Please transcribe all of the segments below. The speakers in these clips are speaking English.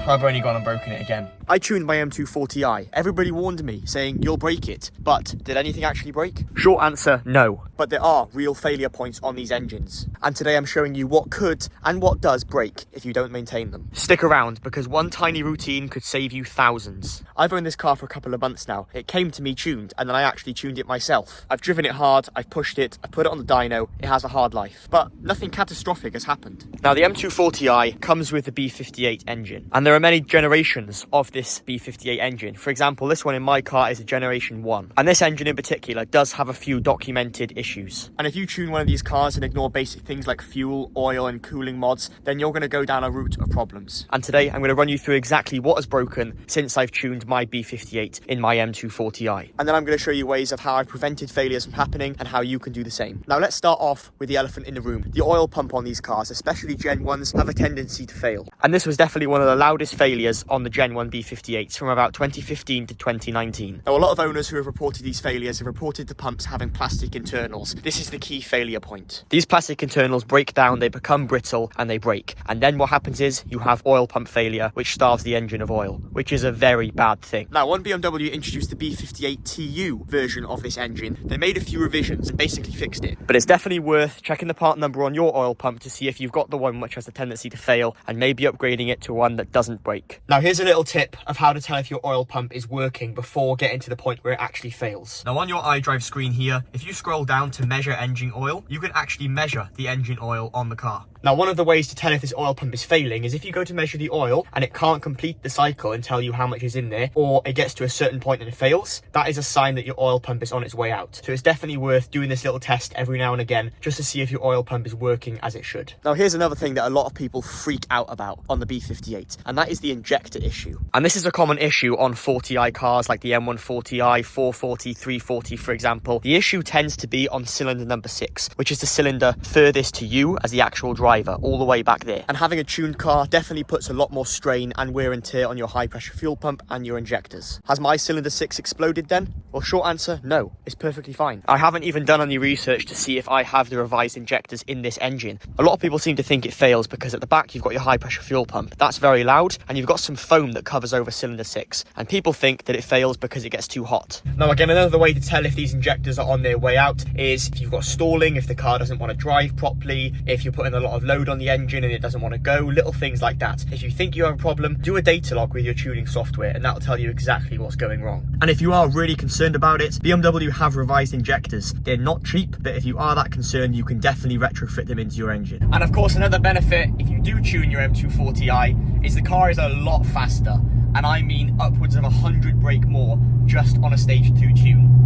I've only gone and broken it again. I tuned my M240i. Everybody warned me, saying you'll break it. But did anything actually break? Short answer, no. But there are real failure points on these engines. And today I'm showing you what could and what does break if you don't maintain them. Stick around, because one tiny routine could save you thousands. I've owned this car for a couple of months now. It came to me tuned, and then I actually tuned it myself. I've driven it hard, I've pushed it, I've put it on the dyno. It has a hard life. But nothing catastrophic has happened. Now the M240i comes with the B58 engine. And there are many generations of this B58 engine. For example, this one in my car is a generation 1. And this engine in particular does have a few documented issues. And if you tune one of these cars and ignore basic things like fuel, oil and cooling mods, then you're going to go down a route of problems. And today I'm going to run you through exactly what has broken since I've tuned my B58 in my M240i. And then I'm going to show you ways of how I've prevented failures from happening and how you can do the same. Now let's start off with the elephant in the room. The oil pump on these cars, especially Gen 1s, have a tendency to fail. And this was definitely one of the loudest failures on the Gen 1 B58s from about 2015 to 2019. Now a lot of owners who have reported these failures have reported the pumps having plastic internals. This is the key failure point. These plastic internals break down, they become brittle and they break. And then what happens is you have oil pump failure, which starves the engine of oil, which is a very bad thing. Now when BMW introduced the B58 TU version of this engine, they made a few revisions and basically fixed it. But it's definitely worth checking the part number on your oil pump to see if you've got the one which has a tendency to fail and maybe upgrading it to one that doesn't break. Now here's a little tip of how to tell if your oil pump is working before getting to the point where it actually fails. Now on your iDrive screen here, if you scroll down to measure engine oil, you can actually measure the engine oil on the car. Now one of the ways to tell if this oil pump is failing is if you go to measure the oil and it can't complete the cycle and tell you how much is in there, or it gets to a certain point and it fails, that is a sign that your oil pump is on its way out. So it's definitely worth doing this little test every now and again just to see if your oil pump is working as it should. Now here's another thing that a lot of people freak out about on the B58, and that is the injector issue. And this is a common issue on 40i cars like the M140i, 440, 340 for example. The issue tends to be on cylinder number 6, which is the cylinder furthest to you as the actual driver, all the way back there. And having a tuned car definitely puts a lot more strain and wear and tear on your high pressure fuel pump and your injectors. Has my cylinder 6 exploded then? Well, short answer, no, it's perfectly fine. I haven't even done any research to see if I have the revised injectors in this engine. A lot of people seem to think it fails because at the back you've got your high pressure fuel pump. That's very loud, and you've got some foam that covers over cylinder 6, and people think that it fails because it gets too hot. Now again, another way to tell if these injectors are on their way out is if you've got stalling, if the car doesn't want to drive properly, if you're putting a lot of load on the engine and it doesn't want to go, little things like that. If you think you have a problem, do a data log with your tuning software and that'll tell you exactly what's going wrong. And if you are really concerned about it, BMW have revised injectors. They're not cheap, but if you are that concerned, you can definitely retrofit them into your engine. And of course, another benefit if you do tune your M240i is the car is a lot faster, and I mean upwards of 100 brake more just on a stage 2 tune.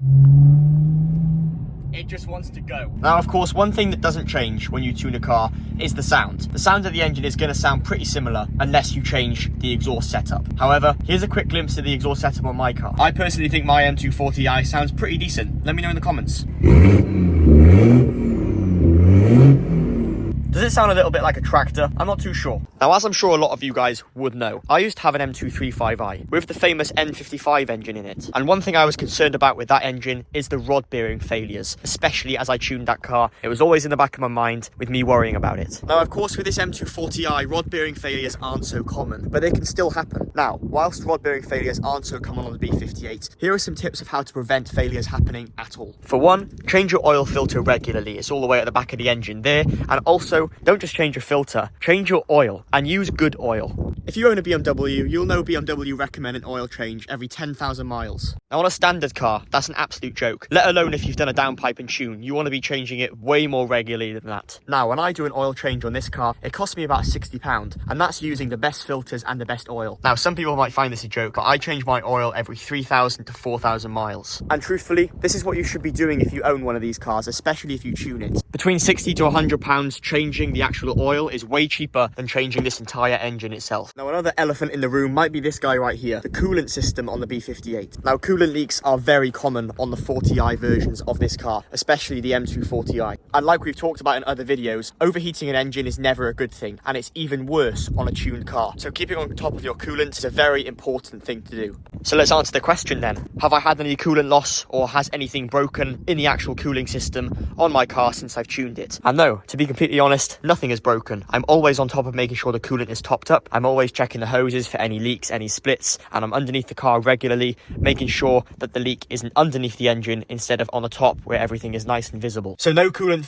It just wants to go. Now, of course, one thing that doesn't change when you tune a car is the sound. The sound of the engine is going to sound pretty similar unless you change the exhaust setup. However, here's a quick glimpse of the exhaust setup on my car. I personally think my M240i sounds pretty decent. Let me know in the comments. Does it sound a little bit like a tractor? I'm not too sure. Now, as I'm sure a lot of you guys would know, I used to have an M235i with the famous N55 engine in it. And one thing I was concerned about with that engine is the rod bearing failures, especially as I tuned that car. It was always in the back of my mind with me worrying about it. Now, of course, with this M240i, rod bearing failures aren't so common, but they can still happen. Now, whilst rod bearing failures aren't so common on the B58, here are some tips of how to prevent failures happening at all. For one, change your oil filter regularly. It's all the way at the back of the engine there. And also, don't just change your filter, change your oil and use good oil. If you own a BMW, you'll know BMW recommend an oil change every 10,000 miles. Now on a standard car, that's an absolute joke. Let alone if you've done a downpipe and tune, you want to be changing it way more regularly than that. Now when I do an oil change on this car, it costs me about £60, and that's using the best filters and the best oil. Now some people might find this a joke, but I change my oil every 3,000 to 4,000 miles. And truthfully, this is what you should be doing if you own one of these cars, especially if you tune it. Between £60 to £100 changing the actual oil is way cheaper than changing this entire engine itself. Now another elephant in the room might be this guy right here, the coolant system on the B58. Now coolant leaks are very common on the 40i versions of this car, especially the M240i. And like we've talked about in other videos, overheating an engine is never a good thing, and it's even worse on a tuned car. So keeping on top of your coolant is a very important thing to do. So let's answer the question then. Have I had any coolant loss, or has anything broken in the actual cooling system on my car since I've tuned it? And no, to be completely honest, honest, nothing is broken. I'm always on top of making sure the coolant is topped up. I'm always checking the hoses for any leaks, any splits, and I'm underneath the car regularly, making sure that the leak isn't underneath the engine instead of on the top where everything is nice and visible. So no coolant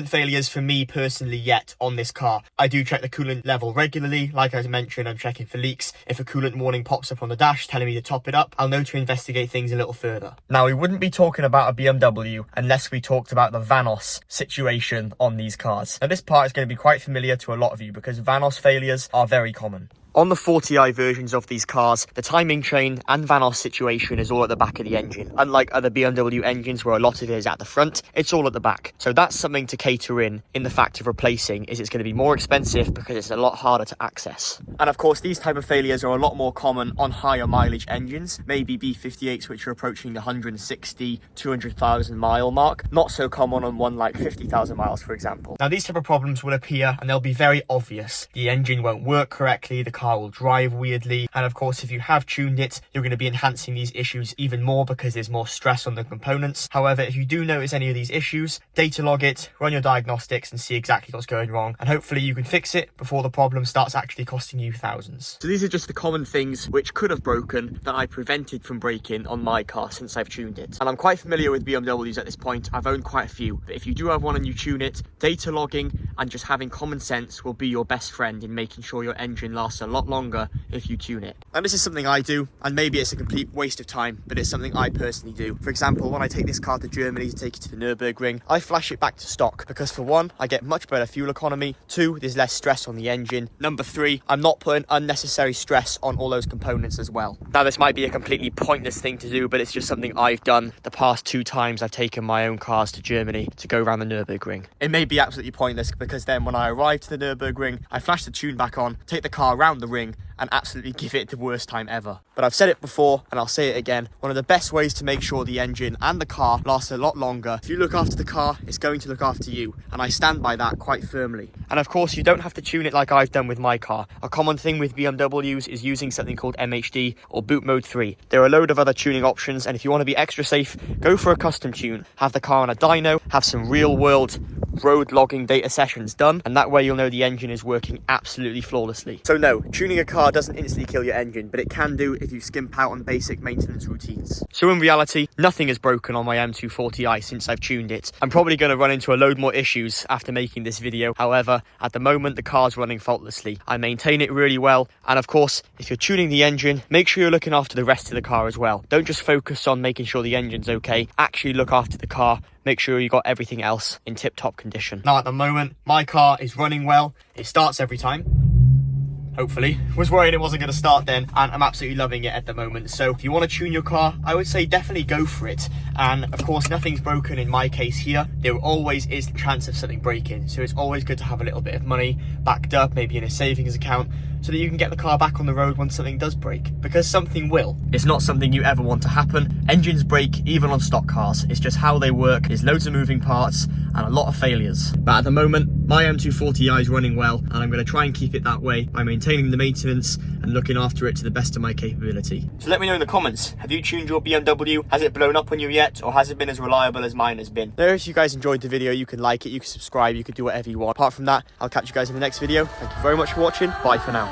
failures for me personally yet on this car. I do check the coolant level regularly. Like I mentioned, I'm checking for leaks. If a coolant warning pops up on the dash telling me to top it up, I'll know to investigate things a little further. Now, we wouldn't be talking about a BMW unless we talked about the VANOS situation on these cars. Now, this part is going to be quite familiar to a lot of you because VANOS failures are very common. On the 40i versions of these cars, the timing chain and VANOS situation is all at the back of the engine. Unlike other BMW engines where a lot of it is at the front, it's all at the back. So that's something to cater in the fact of replacing, is it's going to be more expensive because it's a lot harder to access. And of course, these type of failures are a lot more common on higher mileage engines, maybe B58s which are approaching the 160, 200,000 mile mark. Not so common on one like 50,000 miles, for example. Now, these type of problems will appear and they'll be very obvious. The engine won't work correctly, the car will drive weirdly, and of course if you have tuned it, you're going to be enhancing these issues even more because there's more stress on the components. However, if you do notice any of these issues, data log it, run your diagnostics and see exactly what's going wrong, and hopefully you can fix it before the problem starts actually costing you thousands. So these are just the common things which could have broken that I prevented from breaking on my car since I've tuned it. And I'm quite familiar with BMWs at this point. I've owned quite a few, but if you do have one and you tune it, data logging and just having common sense will be your best friend in making sure your engine lasts a lot longer if you tune it. And this is something I do, and maybe it's a complete waste of time, but it's something I personally do. For example, when I take this car to Germany to take it to the Nürburgring, I flash it back to stock because, for one, I get much better fuel economy. Two, there's less stress on the engine. Number three, I'm not putting unnecessary stress on all those components as well. Now, this might be a completely pointless thing to do, but it's just something I've done the past 2 times I've taken my own cars to Germany to go around the Nürburgring. It may be absolutely pointless because then when I arrive to the Nürburgring, I flash the tune back on, take the car around the ring, and absolutely give it the worst time ever. But I've said it before and I'll say it again, one of the best ways to make sure the engine and the car lasts a lot longer, if you look after the car, it's going to look after you, and I stand by that quite firmly. And of course, you don't have to tune it like I've done with my car. A common thing with BMWs is using something called MHD or boot mode 3. There are a load of other tuning options, and if you want to be extra safe, go for a custom tune. Have the car on a dyno, have some real world road logging data sessions done, and that way you'll know the engine is working absolutely flawlessly. So no, tuning a car doesn't instantly kill your engine, but it can do if you skimp out on basic maintenance routines. So in reality, nothing is broken on my M240i since I've tuned it. I'm probably going to run into a load more issues after making this video. However, at the moment the car's running faultlessly. I maintain it really well, and of course, if you're tuning the engine, make sure you're looking after the rest of the car as well. Don't just focus on making sure the engine's okay, actually look after the car. Make sure you got everything else in tip-top condition. Now, at the moment, my car is running well. It starts every time. Hopefully. Was worried it wasn't going to start then, and I'm absolutely loving it at the moment. So if you want to tune your car, I would say definitely go for it. And of course, nothing's broken in my case here. There always is the chance of something breaking, so it's always good to have a little bit of money backed up, maybe in a savings account, so that you can get the car back on the road when something does break, because something will. It's not something you ever want to happen. Engines break even on stock cars. It's just how they work. There's loads of moving parts and a lot of failures. But at the moment, my M240i is running well, and I'm going to try and keep it that way by maintaining the maintenance and looking after it to the best of my capability. So let me know in the comments, have you tuned your BMW? Has it blown up on you yet, or has it been as reliable as mine has been? Now, if you guys enjoyed the video, you can like it, you can subscribe, you can do whatever you want. Apart from that, I'll catch you guys in the next video. Thank you very much for watching. Bye for now.